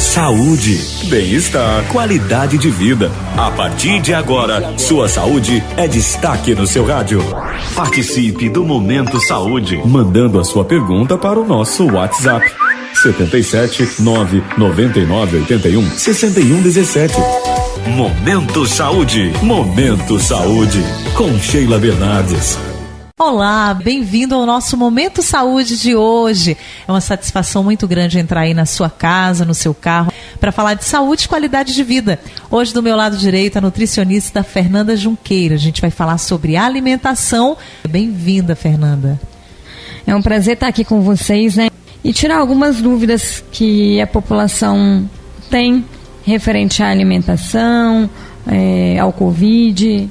Saúde, bem-estar, qualidade de vida. A partir de agora, sua saúde é destaque no seu rádio. Participe do Momento Saúde, mandando a sua pergunta para o nosso WhatsApp. 77 999 81 61 17. Momento Saúde. Momento Saúde. Com Sheila Bernardes. Olá, bem-vindo ao nosso Momento Saúde de hoje. É uma satisfação muito grande entrar aí na sua casa, no seu carro, para falar de saúde e qualidade de vida. Hoje, do meu lado direito, a nutricionista Fernanda Junqueira. A gente vai falar sobre alimentação. Bem-vinda, Fernanda. É um prazer estar aqui com vocês, né? E tirar algumas dúvidas que a população tem referente à alimentação, ao Covid.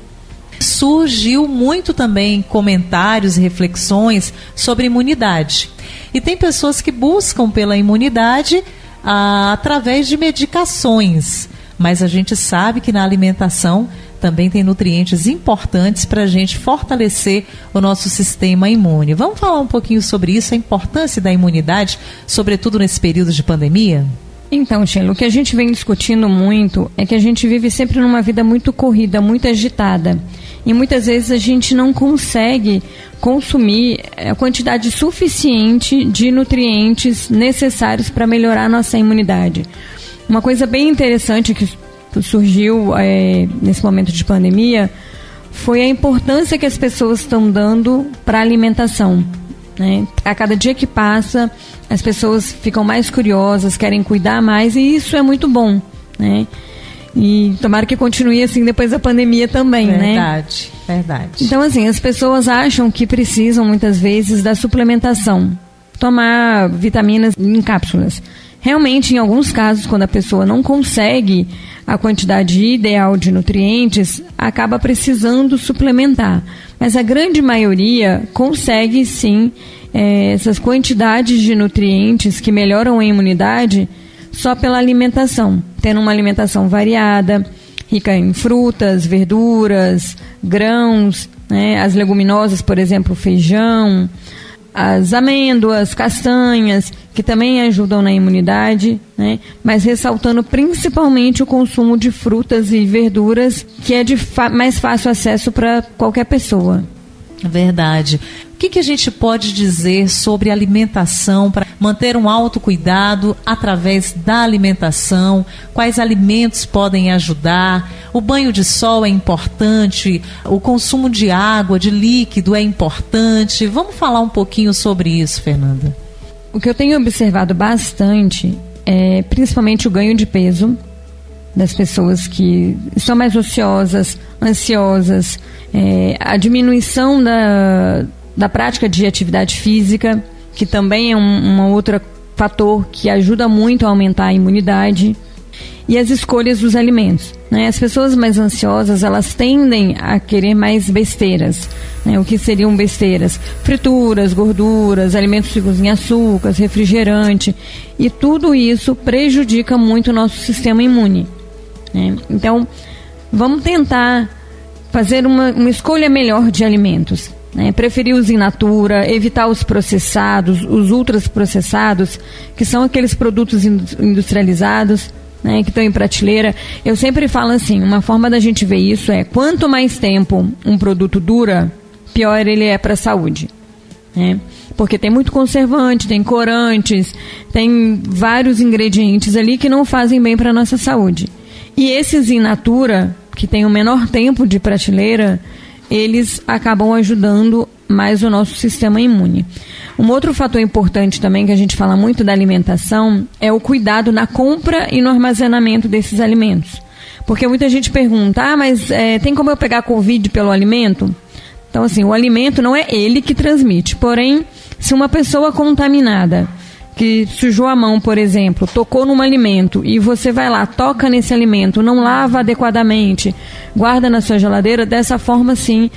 Surgiu muito também comentários e reflexões sobre imunidade. E tem pessoas que buscam pela imunidade através de medicações. Mas a gente sabe que na alimentação também tem nutrientes importantes para a gente fortalecer o nosso sistema imune. Vamos falar um pouquinho sobre isso, a importância da imunidade, sobretudo nesse período de pandemia? Então, Sheila, o que a gente vem discutindo muito é que a gente vive sempre numa vida muito corrida, muito agitada. E muitas vezes a gente não consegue consumir a quantidade suficiente de nutrientes necessários para melhorar a nossa imunidade. Uma coisa bem interessante que surgiu nesse momento de pandemia foi a importância que as pessoas estão dando para a alimentação, né? A cada dia que passa, as pessoas ficam mais curiosas, querem cuidar mais, e isso é muito bom, né? E tomara que continue assim depois da pandemia também, verdade, né? Verdade. Então, assim, as pessoas acham que precisam muitas vezes da suplementação, tomar vitaminas em cápsulas. Realmente, em alguns casos, quando a pessoa não consegue a quantidade ideal de nutrientes, acaba precisando suplementar. Mas a grande maioria consegue, sim, essas quantidades de nutrientes que melhoram a imunidade só pela alimentação, tendo uma alimentação variada, rica em frutas, verduras, grãos, né? As leguminosas, por exemplo, feijão, as amêndoas, castanhas, que também ajudam na imunidade, né? Mas ressaltando principalmente o consumo de frutas e verduras, que é de mais fácil acesso para qualquer pessoa. Verdade. O que a gente pode dizer sobre alimentação para manter um autocuidado através da alimentação? Quais alimentos podem ajudar? O banho de sol é importante? O consumo de água, de líquido é importante? Vamos falar um pouquinho sobre isso, Fernanda. O que eu tenho observado bastante é principalmente o ganho de peso das pessoas que estão mais ociosas, ansiosas, a diminuição da prática de atividade física, que também é um outro fator que ajuda muito a aumentar a imunidade, e as escolhas dos alimentos, né? As pessoas mais ansiosas, elas tendem a querer mais besteiras, né? O que seriam besteiras? Frituras, gorduras, alimentos ricos em açúcares, refrigerante, e tudo isso prejudica muito o nosso sistema imune, né? Então, vamos tentar fazer uma escolha melhor de alimentos, né? Preferir os in natura, evitar os processados, os ultraprocessados, que são aqueles produtos industrializados, né, que estão em prateleira. Eu sempre falo assim, uma forma da gente ver isso é, quanto mais tempo um produto dura, pior ele é para a saúde, né? Porque tem muito conservante, tem corantes, tem vários ingredientes ali que não fazem bem para a nossa saúde. E esses in natura, que tem o menor tempo de prateleira, eles acabam ajudando mais o nosso sistema imune. Um outro fator importante também, que a gente fala muito da alimentação, é o cuidado na compra e no armazenamento desses alimentos. Porque muita gente pergunta, mas tem como eu pegar Covid pelo alimento? Então, assim, o alimento não é ele que transmite. Porém, se uma pessoa contaminada, que sujou a mão, por exemplo, tocou num alimento e você vai lá, toca nesse alimento, não lava adequadamente, guarda na sua geladeira, dessa forma sim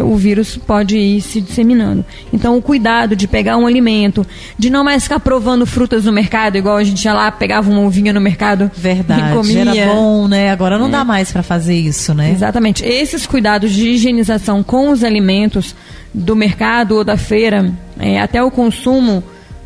o vírus pode ir se disseminando. Então o cuidado de pegar um alimento, de não mais ficar provando frutas no mercado, igual a gente ia lá, pegava uma uvinha no mercado. Verdade, e comia. Era bom, né? Agora não dá mais para fazer isso, né? Exatamente. Esses cuidados de higienização com os alimentos do mercado ou da feira, até o consumo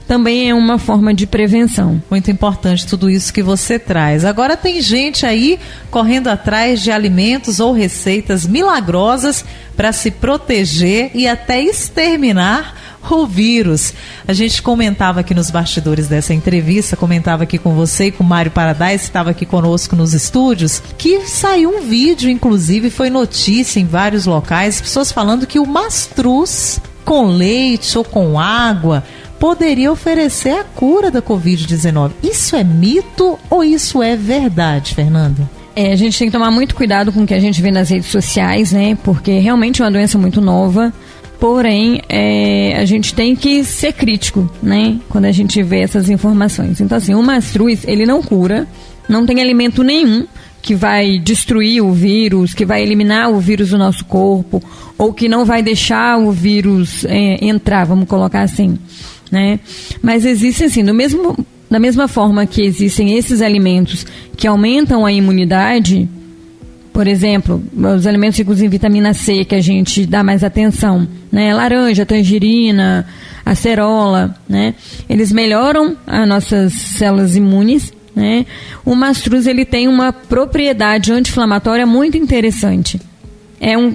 também é uma forma de prevenção. Muito importante tudo isso que você traz. Agora tem gente aí correndo atrás de alimentos ou receitas milagrosas para se proteger e até exterminar o vírus. A gente comentava aqui nos bastidores dessa entrevista, comentava aqui com você e com o Mário Paradise, que estava aqui conosco nos estúdios, que saiu um vídeo, inclusive foi notícia em vários locais, pessoas falando que o mastruz com leite ou com água poderia oferecer a cura da Covid-19. Isso é mito ou isso é verdade, Fernanda? A gente tem que tomar muito cuidado com o que a gente vê nas redes sociais, né? Porque realmente é uma doença muito nova. Porém, a gente tem que ser crítico, né? Quando a gente vê essas informações. Então, assim, o mastruz, ele não cura, não tem alimento nenhum que vai destruir o vírus, que vai eliminar o vírus do nosso corpo, ou que não vai deixar o vírus entrar, vamos colocar assim, né? Mas existem, assim, da mesma forma que existem esses alimentos que aumentam a imunidade. Por exemplo, os alimentos ricos em vitamina C, que a gente dá mais atenção, né? Laranja, tangerina, acerola, né? Eles melhoram as nossas células imunes, né? O mastruz, ele tem uma propriedade anti-inflamatória muito interessante.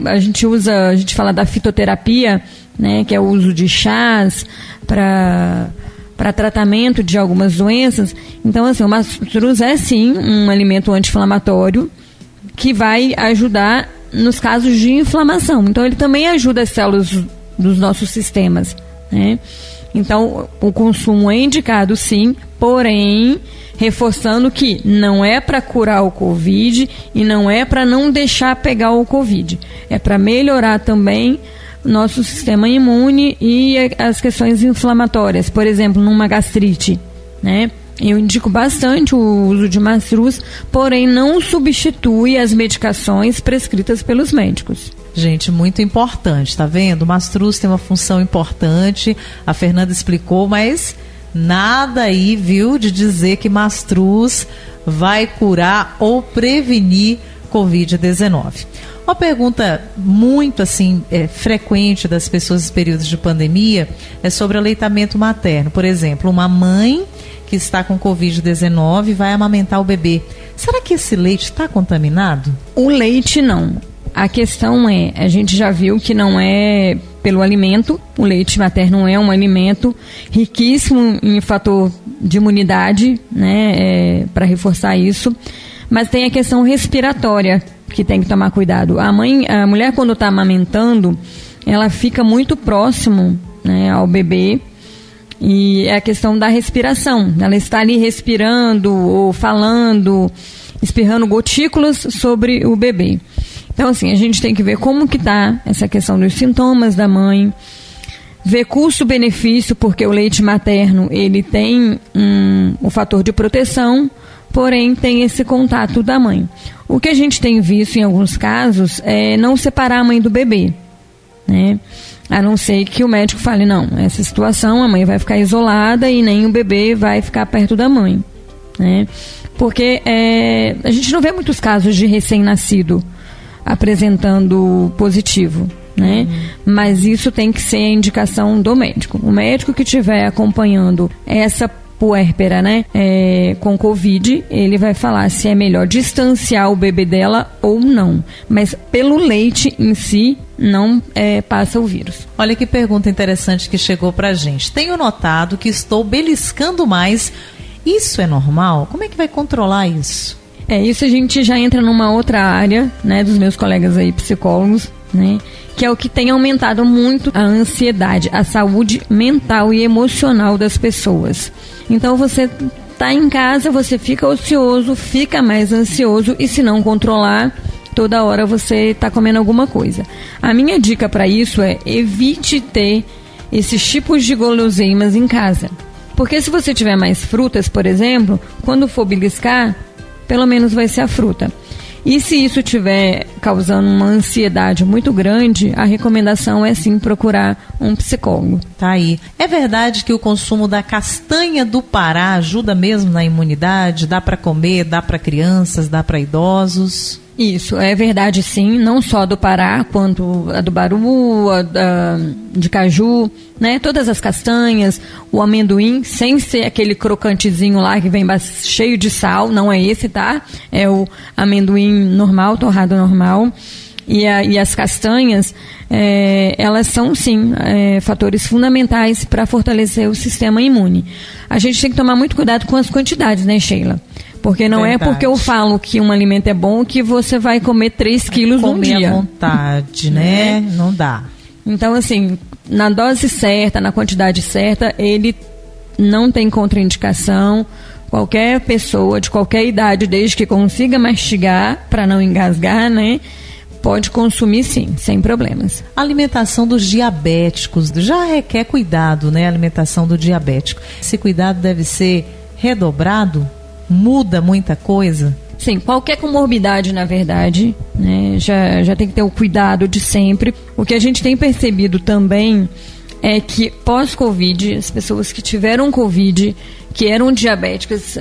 A gente fala da fitoterapia, né? Que é o uso de chás para tratamento de algumas doenças. Então, assim, o mastruz é sim um alimento anti-inflamatório que vai ajudar nos casos de inflamação. Então, ele também ajuda as células dos nossos sistemas, né? Então, o consumo é indicado sim, porém, reforçando que não é para curar o Covid e não é para não deixar pegar o Covid. É para melhorar também o nosso sistema imune e as questões inflamatórias. Por exemplo, numa gastrite, né? Eu indico bastante o uso de mastruz, porém não substitui as medicações prescritas pelos médicos. Gente, muito importante, tá vendo? O mastruz tem uma função importante, a Fernanda explicou, mas nada aí, viu, de dizer que mastruz vai curar ou prevenir Covid-19. Uma pergunta muito assim frequente das pessoas em períodos de pandemia é sobre aleitamento materno. Por exemplo, uma mãe que está com Covid-19 vai amamentar o bebê. Será que esse leite está contaminado? O leite não. A questão a gente já viu que não é pelo alimento. O leite materno é um alimento riquíssimo em fator de imunidade, né, para reforçar isso. Mas tem a questão respiratória que tem que tomar cuidado. A mulher, quando está amamentando, ela fica muito próximo, né, ao bebê. E é a questão da respiração. Ela está ali respirando ou falando, espirrando gotículas sobre o bebê. Então, assim, a gente tem que ver como que está essa questão dos sintomas da mãe, ver custo-benefício, porque o leite materno, ele tem o fator de proteção, porém tem esse contato da mãe. O que a gente tem visto em alguns casos é não separar a mãe do bebê, né? A não ser que o médico fale, não, essa situação a mãe vai ficar isolada e nem o bebê vai ficar perto da mãe, né? Porque a gente não vê muitos casos de recém-nascido apresentando positivo, né? Mas isso tem que ser a indicação do médico. O médico que estiver acompanhando essa puérpera, né, com Covid, ele vai falar se é melhor distanciar o bebê dela ou não. Mas pelo leite em si, não passa o vírus. Olha que pergunta interessante que chegou pra gente. Tenho notado que estou beliscando mais. Isso é normal? Como é que vai controlar isso? Isso a gente já entra numa outra área, né, dos meus colegas aí psicólogos, né, que é o que tem aumentado muito a ansiedade, a saúde mental e emocional das pessoas. Então você tá em casa, você fica ocioso, fica mais ansioso e se não controlar, toda hora você tá comendo alguma coisa. A minha dica para isso é evite ter esses tipos de guloseimas em casa. Porque se você tiver mais frutas, por exemplo, quando for beliscar, pelo menos vai ser a fruta. E se isso estiver causando uma ansiedade muito grande, a recomendação é sim procurar um psicólogo. Tá aí. É verdade que o consumo da castanha do Pará ajuda mesmo na imunidade? Dá para comer, dá para crianças, dá para idosos? Isso, é verdade sim, não só do Pará, quanto a do Baru, de caju, né? Todas as castanhas, o amendoim, sem ser aquele crocantezinho lá que vem cheio de sal, não é esse, tá? É o amendoim normal, torrado normal. E as castanhas, elas são sim fatores fundamentais para fortalecer o sistema imune. A gente tem que tomar muito cuidado com as quantidades, né, Sheila? Porque não é porque eu falo que um alimento é bom que você vai comer 3 quilos num dia. Comer à vontade, né? Não dá. Então, assim, na dose certa, na quantidade certa, ele não tem contraindicação. Qualquer pessoa de qualquer idade, desde que consiga mastigar, para não engasgar, né? Pode consumir sim, sem problemas. A alimentação dos diabéticos já requer cuidado, né? A alimentação do diabético. Esse cuidado deve ser redobrado? Muda muita coisa? Sim, qualquer comorbidade, na verdade, né, já tem que ter o cuidado de sempre. O que a gente tem percebido também é que pós-Covid, as pessoas que tiveram Covid, que eram diabéticas,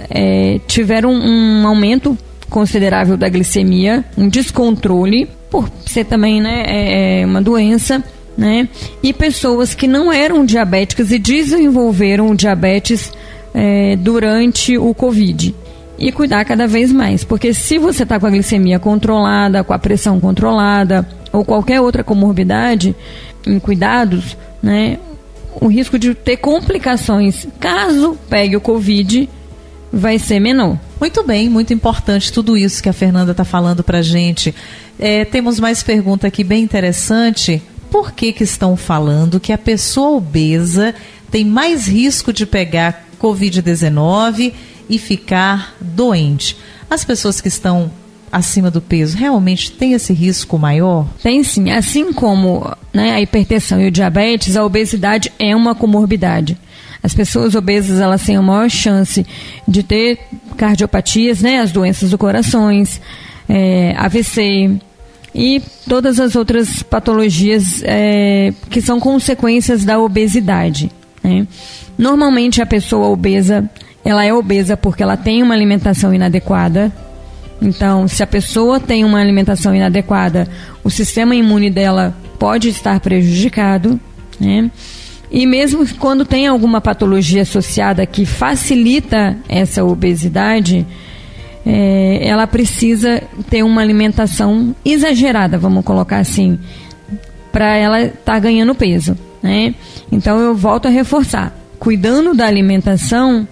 tiveram um aumento considerável da glicemia, um descontrole, por ser também, né, uma doença, né, e pessoas que não eram diabéticas e desenvolveram diabetes durante o Covid. E cuidar cada vez mais, porque se você está com a glicemia controlada, com a pressão controlada ou qualquer outra comorbidade em cuidados, né, o risco de ter complicações caso pegue o Covid vai ser menor. Muito bem, muito importante tudo isso que a Fernanda está falando para a gente. Temos mais pergunta aqui bem interessante. Por que estão falando que a pessoa obesa tem mais risco de pegar Covid-19 e ficar doente? As pessoas que estão acima do peso realmente têm esse risco maior? Tem sim. Assim como, né, a hipertensão e o diabetes, a obesidade é uma comorbidade. As pessoas obesas, elas têm a maior chance de ter cardiopatias, né, as doenças do coração, AVC e todas as outras patologias que são consequências da obesidade, né? Normalmente a pessoa obesa, ela é obesa porque ela tem uma alimentação inadequada. Então, se a pessoa tem uma alimentação inadequada, o sistema imune dela pode estar prejudicado, né? E mesmo quando tem alguma patologia associada que facilita essa obesidade, ela precisa ter uma alimentação exagerada, vamos colocar assim, para ela estar ganhando peso, né? Então eu volto a reforçar, cuidando da alimentação,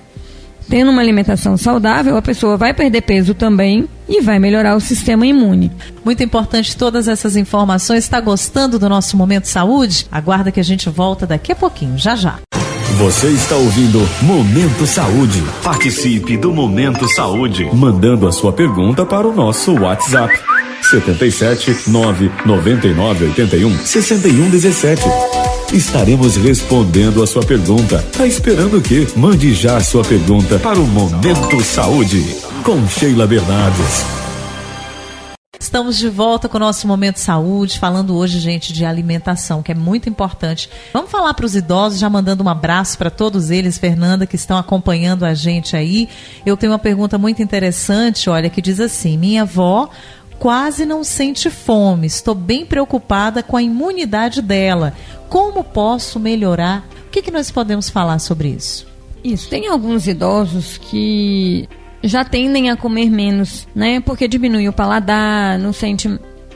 tendo uma alimentação saudável, a pessoa vai perder peso também e vai melhorar o sistema imune. Muito importante todas essas informações. Está gostando do nosso Momento Saúde? Aguarda que a gente volta daqui a pouquinho, já já. Você está ouvindo Momento Saúde. Participe do Momento Saúde, mandando a sua pergunta para o nosso WhatsApp. 77 999 81 61 17. Estaremos respondendo a sua pergunta. Tá esperando o quê? Mande já a sua pergunta para o Momento Saúde, com Sheila Bernardes. Estamos de volta com o nosso Momento Saúde, falando hoje, gente, de alimentação, que é muito importante. Vamos falar para os idosos, já mandando um abraço para todos eles, Fernanda, que estão acompanhando a gente aí. Eu tenho uma pergunta muito interessante, olha, que diz assim: minha avó quase não sente fome, estou bem preocupada com a imunidade dela. Como posso melhorar? O que nós podemos falar sobre isso? Isso, tem alguns idosos que já tendem a comer menos, né? Porque diminui o paladar, não sente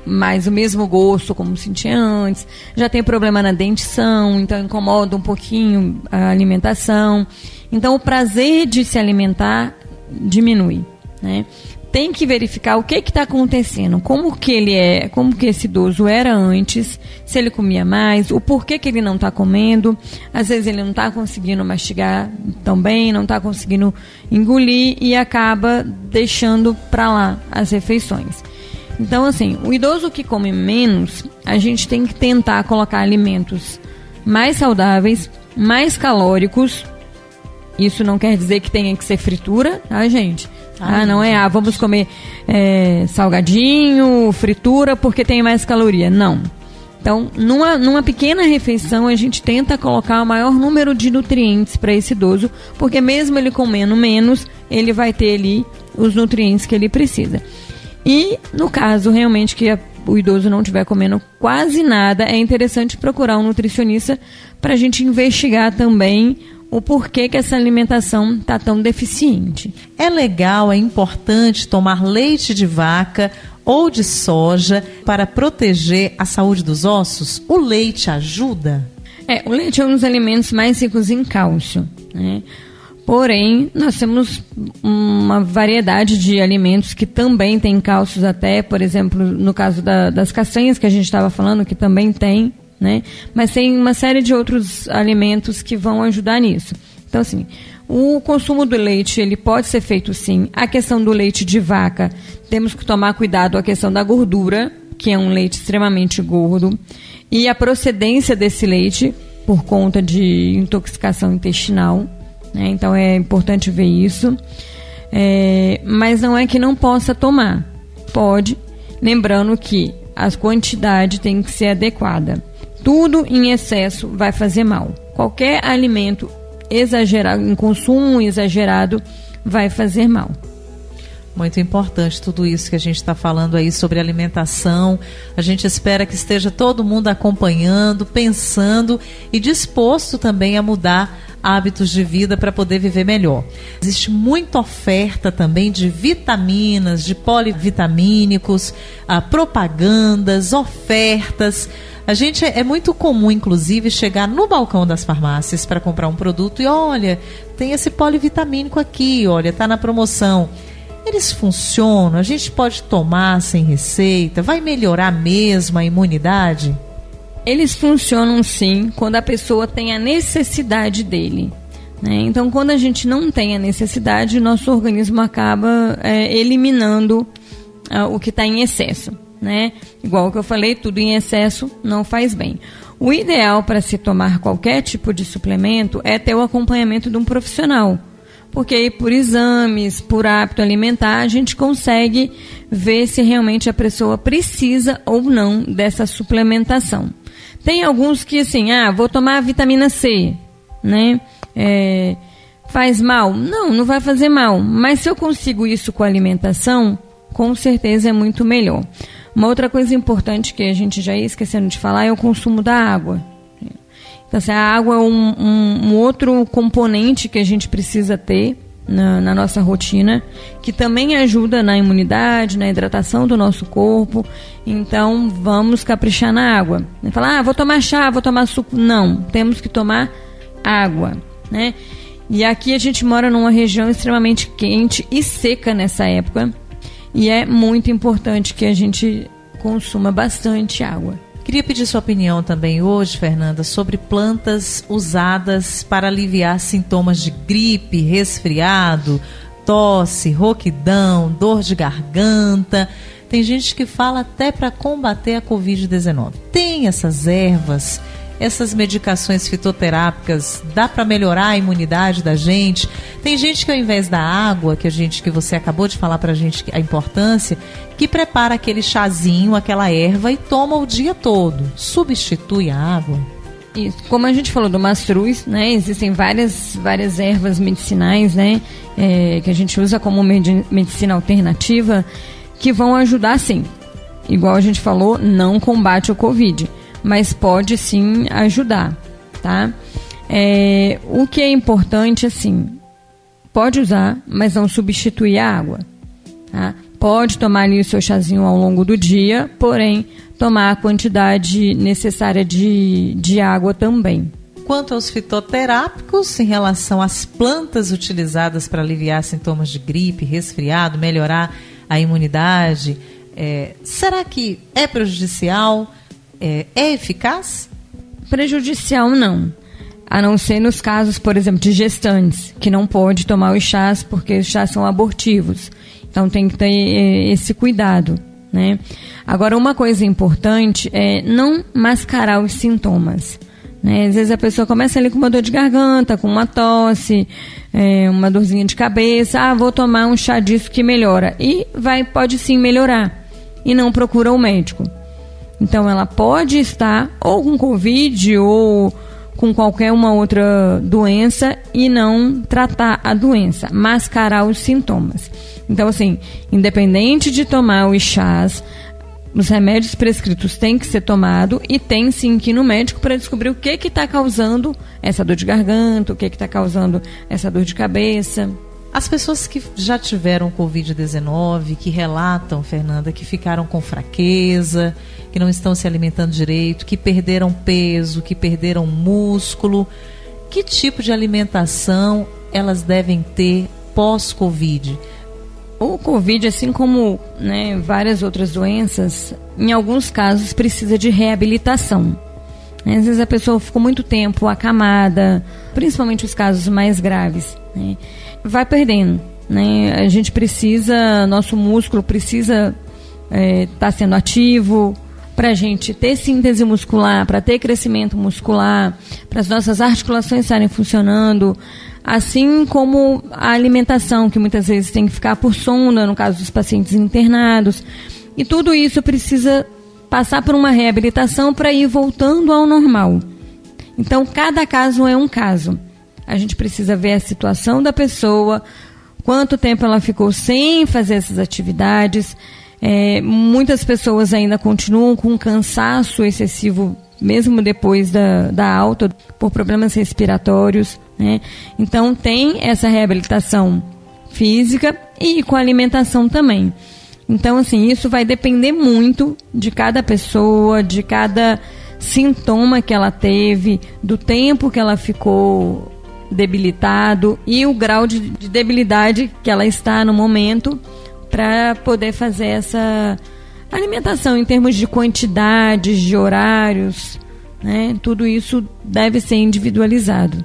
mais o mesmo gosto como sentia antes, já tem problema na dentição, então incomoda um pouquinho a alimentação. Então o prazer de se alimentar diminui, né? Tem que verificar o que está acontecendo, como que ele é, como que esse idoso era antes, se ele comia mais, o porquê que ele não está comendo. Às vezes ele não está conseguindo mastigar tão bem, não está conseguindo engolir e acaba deixando para lá as refeições. Então, assim, o idoso que come menos, a gente tem que tentar colocar alimentos mais saudáveis, mais calóricos. Isso não quer dizer que tenha que ser fritura, tá, gente? Não é, vamos comer salgadinho, fritura, porque tem mais caloria. Não. Então, numa pequena refeição, a gente tenta colocar o maior número de nutrientes para esse idoso, porque mesmo ele comendo menos, ele vai ter ali os nutrientes que ele precisa. E no caso realmente que o idoso não estiver comendo quase nada, é interessante procurar um nutricionista para a gente investigar também o porquê que essa alimentação está tão deficiente. É legal, é importante tomar leite de vaca ou de soja para proteger a saúde dos ossos? O leite ajuda? O leite é um dos alimentos mais ricos em cálcio, né? Porém, nós temos uma variedade de alimentos que também têm cálcios até, por exemplo, no caso das castanhas que a gente estava falando, que também tem, né? Mas tem uma série de outros alimentos que vão ajudar nisso. Então, assim, o consumo do leite, ele pode ser feito sim. A questão do leite de vaca, temos que tomar cuidado a questão da gordura, que é um leite extremamente gordo, e a procedência desse leite, por conta de intoxicação intestinal, né? Então é importante ver isso. Mas não é que não possa tomar. Pode, lembrando que a quantidade tem que ser adequada. Tudo em excesso vai fazer mal. Qualquer alimento exagerado, em consumo exagerado, vai fazer mal. Muito importante tudo isso que a gente está falando aí sobre alimentação. A gente espera que esteja todo mundo acompanhando, pensando e disposto também a mudar hábitos de vida para poder viver melhor. Existe muita oferta também de vitaminas, de polivitamínicos, propagandas, ofertas. A gente é muito comum, inclusive, chegar no balcão das farmácias para comprar um produto e olha, tem esse polivitamínico aqui, olha, está na promoção. Eles funcionam? A gente pode tomar sem receita? Vai melhorar mesmo a imunidade? Eles funcionam sim quando a pessoa tem a necessidade dele, né? Então, quando a gente não tem a necessidade, nosso organismo acaba eliminando o que está em excesso, né? Igual que eu falei, tudo em excesso não faz bem. O ideal para se tomar qualquer tipo de suplemento é ter o acompanhamento de um profissional. Porque aí por exames, por hábito alimentar, a gente consegue ver se realmente a pessoa precisa ou não dessa suplementação. Tem alguns que assim, vou tomar vitamina C, né? Faz mal? Não vai fazer mal. Mas se eu consigo isso com a alimentação, com certeza é muito melhor. Uma outra coisa importante que a gente já ia esquecendo de falar é o consumo da água. Então, assim, a água é um outro componente que a gente precisa ter na nossa rotina, que também ajuda na imunidade, na hidratação do nosso corpo. Então, vamos caprichar na água. Falar, vou tomar chá, vou tomar suco. Não, temos que tomar água, né? E aqui a gente mora numa região extremamente quente e seca nessa época. E é muito importante que a gente consuma bastante água. Queria pedir sua opinião também hoje, Fernanda, sobre plantas usadas para aliviar sintomas de gripe, resfriado, tosse, rouquidão, dor de garganta. Tem gente que fala até para combater a Covid-19. Tem essas ervas, essas medicações fitoterápicas, dá para melhorar a imunidade da gente? Tem gente que ao invés da água, que você acabou de falar pra gente a importância, que prepara aquele chazinho, aquela erva e toma o dia todo. Substitui a água? Isso. Como a gente falou do mastruz, né? Existem várias ervas medicinais, né? Que a gente usa como medicina alternativa, que vão ajudar sim. Igual a gente falou, não combate o Covid, mas pode sim ajudar, tá? O que é importante, assim, pode usar, mas não substituir a água, tá? Pode tomar ali o seu chazinho ao longo do dia, porém, tomar a quantidade necessária de água também. Quanto aos fitoterápicos, em relação às plantas utilizadas para aliviar sintomas de gripe, resfriado, melhorar a imunidade, será que é prejudicial? É eficaz? Prejudicial não. A não ser nos casos, por exemplo, de gestantes, que não pode tomar os chás porque os chás são abortivos. Então tem que ter esse cuidado, né? Agora, uma coisa importante é não mascarar os sintomas, né? Às vezes a pessoa começa ali com uma dor de garganta, com uma tosse, uma dorzinha de cabeça. Vou tomar um chá disso que melhora. E pode sim melhorar. E não procura o médico. Então ela pode estar ou com Covid ou com qualquer uma outra doença e não tratar a doença, mascarar os sintomas. Então, assim, independente de tomar os chás, os remédios prescritos têm que ser tomados e tem sim que ir no médico para descobrir o que está causando essa dor de garganta, o que está causando essa dor de cabeça. As pessoas que já tiveram Covid-19, que relatam, Fernanda, que ficaram com fraqueza, que não estão se alimentando direito, que perderam peso, que perderam músculo, que tipo de alimentação elas devem ter pós-Covid? O Covid, assim como, né, várias outras doenças, em alguns casos precisa de reabilitação. Às vezes a pessoa ficou muito tempo acamada, principalmente os casos mais graves, né? Vai perdendo, né? A gente precisa, nosso músculo precisa estar sendo ativo para a gente ter síntese muscular, para ter crescimento muscular, para as nossas articulações estarem funcionando, assim como a alimentação, que muitas vezes tem que ficar por sonda, no caso dos pacientes internados. E tudo isso precisa passar por uma reabilitação para ir voltando ao normal. Então, cada caso é um caso. A gente precisa ver a situação da pessoa, quanto tempo ela ficou sem fazer essas atividades. Muitas pessoas ainda continuam com cansaço excessivo, mesmo depois da alta, por problemas respiratórios, né? Então, tem essa reabilitação física e com a alimentação também. Então, assim, isso vai depender muito de cada pessoa, de cada sintoma que ela teve, do tempo que ela ficou debilitado e o grau de debilidade que ela está no momento para poder fazer essa alimentação em termos de quantidades, de horários, né? Tudo isso deve ser individualizado.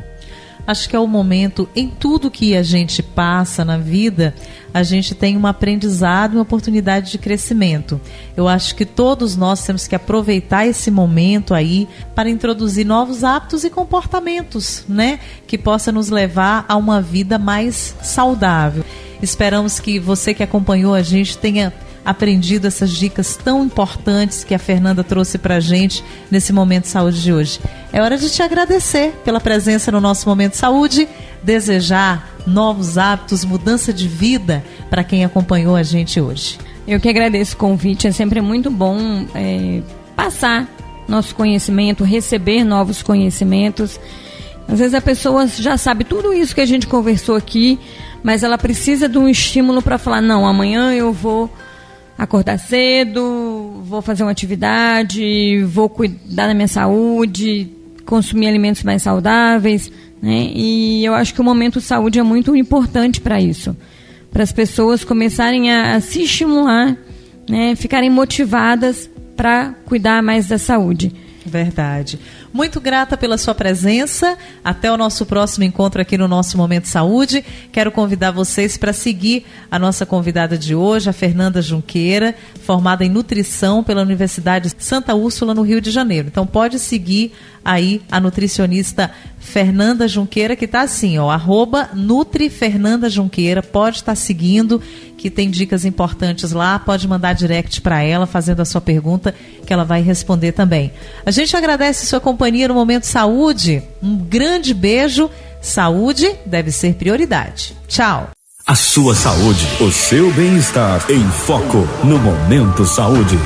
Acho que é o momento, em tudo que a gente passa na vida, a gente tem um aprendizado, uma oportunidade de crescimento. Eu acho que todos nós temos que aproveitar esse momento aí para introduzir novos hábitos e comportamentos, né? Que possa nos levar a uma vida mais saudável. Esperamos que você que acompanhou a gente tenha aprendido essas dicas tão importantes que a Fernanda trouxe para a gente nesse Momento Saúde de hoje. É hora de te agradecer pela presença no nosso Momento Saúde, desejar novos hábitos, mudança de vida para quem acompanhou a gente hoje. Eu que agradeço o convite, é sempre muito bom passar nosso conhecimento, receber novos conhecimentos. Às vezes a pessoa já sabe tudo isso que a gente conversou aqui, mas ela precisa de um estímulo para falar, não, amanhã eu vou acordar cedo, vou fazer uma atividade, vou cuidar da minha saúde, consumir alimentos mais saudáveis, né? E eu acho que o Momento Saúde é muito importante para isso, para as pessoas começarem a se estimular, né? Ficarem motivadas para cuidar mais da saúde. Verdade. Muito grata pela sua presença. Até o nosso próximo encontro aqui no nosso Momento Saúde. Quero convidar vocês para seguir a nossa convidada de hoje, a Fernanda Junqueira, formada em nutrição pela Universidade Santa Úrsula, no Rio de Janeiro. Então pode seguir aí a nutricionista Fernanda Junqueira, que está assim, ó, @NutriFernandaJunqueira. Pode estar seguindo, que tem dicas importantes lá. Pode mandar direct para ela, fazendo a sua pergunta, que ela vai responder também. A gente agradece sua companhia no Momento Saúde. Um grande beijo. Saúde deve ser prioridade. Tchau. A sua saúde, o seu bem-estar em foco no Momento Saúde.